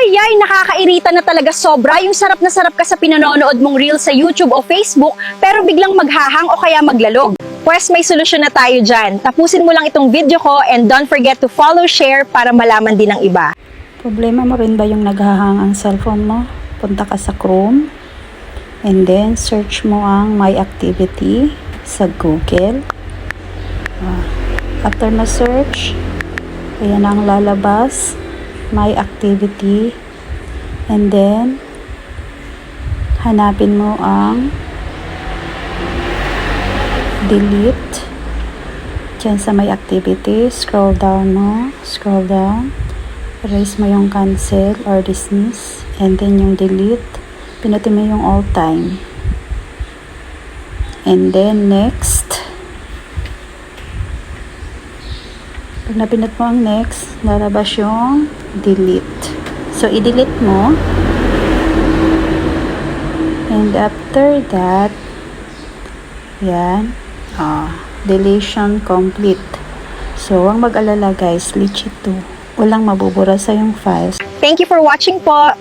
Yay, nakakairita na talaga sobra yung sarap na sarap ka sa pinanonood mong reel sa YouTube o Facebook pero biglang maghahang o kaya maglalog. Pwes may solusyon na tayo dyan. Tapusin mo lang itong video ko and don't forget to follow, share para malaman din ng iba. Problema mo rin ba yung naghahang ang cellphone mo? Punta ka sa Chrome and then search mo ang My Activity sa Google. After na search, ayan ang lalabas, My Activity, and then hanapin mo ang delete dyan sa My Activity. Scroll down, erase mo yung cancel or dismiss, and then yung delete, pinutin mo yung all time, and then next. Pag napindot mo ang next, lalabas yung delete. So, i-delete mo. And after that, yan, deletion complete. So, huwag mag-alala guys, legit to. Walang mabubura sa yung files. Thank you for watching po!